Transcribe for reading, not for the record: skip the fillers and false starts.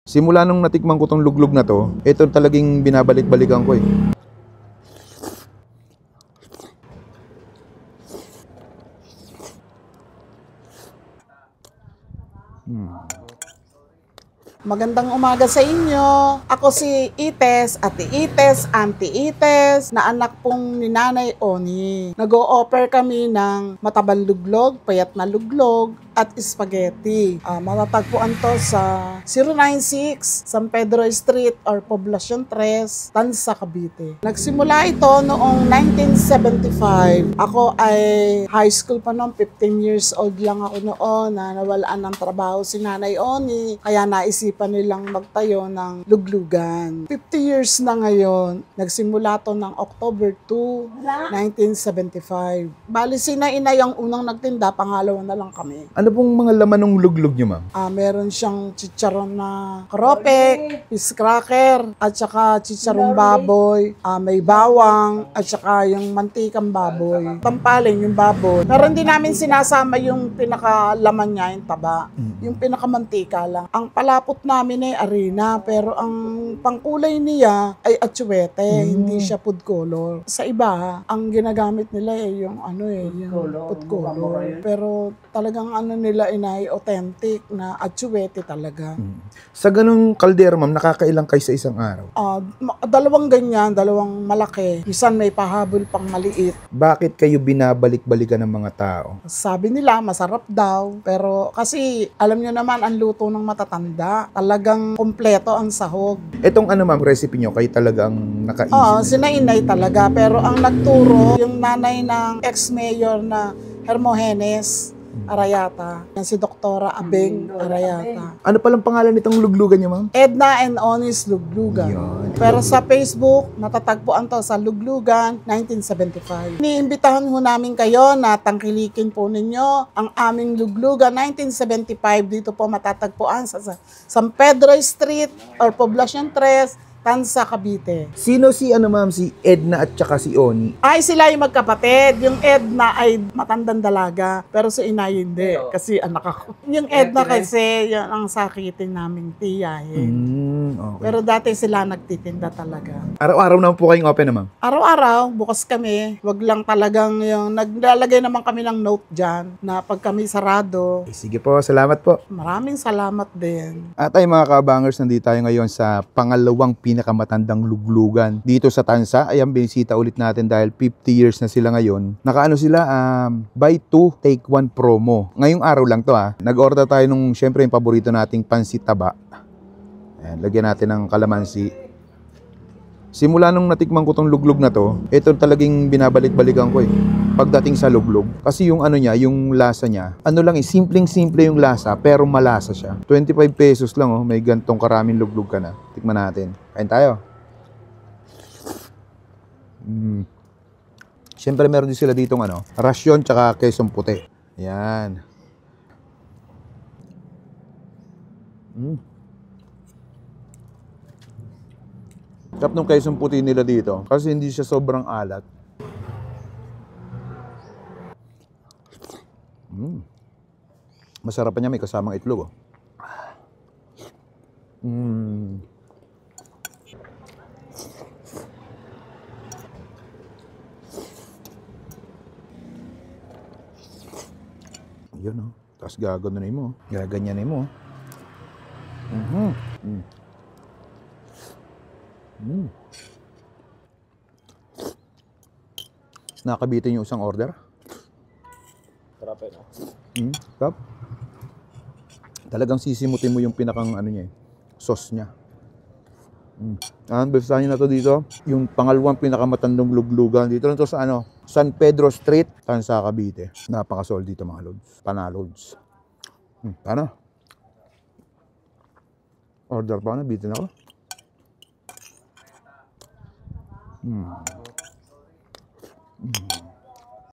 Simula nung natikman ko tong luglug na to, ito talagang binabalik-balikan ko eh. Magandang umaga sa inyo. Ako si Ites, Ate Ites, Auntie Ites, na anak pong ni Nanay Oni. Nag-o-offer kami ng matabang luglog, payat na luglog, at spaghetti. Matatagpuan to sa 096 San Pedro Street or Poblacion 3, Tansa, Cavite. Nagsimula ito noong 1975. Ako ay high school pa noon, 15 years old lang ako noon na nawalaan ng trabaho si Nanay Oni. Kaya naisipan nilang magtayo ng luglugan. 50 years na ngayon. Nagsimula to ng October 2, 1975. Bali si Inay ang unang nagtinda, pangalawa na lang kami. Ano pong mga laman ng luglug nyo, ma'am? Meron siyang chicharon na karopek, fish cracker, at saka chicharon baboy, may bawang, at saka yung mantikang baboy. Tampaling yung baboy. Pero hindi namin sinasama yung pinakalaman niya, yung taba. Yung pinakamantika lang. Ang palapot namin ay arena, pero ang pangkulay niya ay atsuete, hindi siya food color. Sa iba, ang ginagamit nila ay yung yung food color. Pero talagang nila inay authentic na atsuete talaga. Sa ganung kaldero, ma'am, nakakailang kayo sa isang araw? Dalawang ganyan, dalawang malaki. Isan may pahabol pang maliit. Bakit kayo binabalik-balikan ng mga tao? Sabi nila, masarap daw. Pero kasi, alam nyo naman, ang luto ng matatanda. Talagang kompleto ang sahog. Etong ma'am, recipe nyo, kayo talagang nakaisip? Oo, sinainay talaga. Pero ang nagturo, yung nanay ng ex-mayor na Hermogenes Arayata. Yan si Doktora Abeng Arayata. Ano palang pangalan nitong luglugan nyo, ma'am? Edna and Onis Luglugan. Yan. Pero sa Facebook, matatagpuan to sa Luglugan 1975. Iniimbitahan ho namin kayo na tangkilikin po ninyo ang aming Luglugan 1975. Dito po matatagpuan sa San Pedro Street or Poblacion 3, Tansa, Cavite. Sino si ma'am, si Edna at saka si Oni? Ay, sila yung magkapatid. Yung Edna ay matandang dalaga, pero si Inay hindi, kasi anak ako. Yung Edna kasi, yan ang sakitin naming tiyahin. Okay. Pero dati sila nagtitinda talaga. Araw-araw naman po kayong open, ma'am? Araw-araw, bukas kami. Wag lang talagang yung, naglalagay naman kami ng note dyan, na pag kami sarado. Sige po, salamat po. Maraming salamat din. At ay mga kabangers, nandito tayo ngayon sa pangalawang pinakamatandang luglugan dito sa Tansa. Ayan, binisita ulit natin dahil 50 years na sila ngayon. Nakaano sila, buy 2, take 1 promo. Ngayong araw lang to Nag-order tayo nung syempre yung paborito nating pansit taba. Ayan, lagyan natin ng kalamansi. Simula nung natikman ko tong luglug na to, ito talagang binabalik-balikan ko pagdating sa luglug. Kasi yung niya, yung lasa niya, simpleng-simple yung lasa, pero malasa siya. 25 pesos lang may gantong karaming luglug ka na. Tikman natin. Kain tayo. Siyempre meron din sila ditong rasyon tsaka kesong puti. Yan. Sarap nung kesong puti nila dito kasi hindi siya sobrang alat. Masarap pa niya, may kasamang itlog. Yun tapos gaganunin mo. Gaganyanin mo. Nakabitin yung isang order. Sarap Sarap. Talagang sisimutin mo yung pinakang sauce niya. Besahin na to dito. Yung pangalawang pinakamatandang luglugan. Dito lang to sa San Pedro Street, Tansa, Cavite. Napakasol dito mga lods. Panalods. Paano? Order pa bitin ako.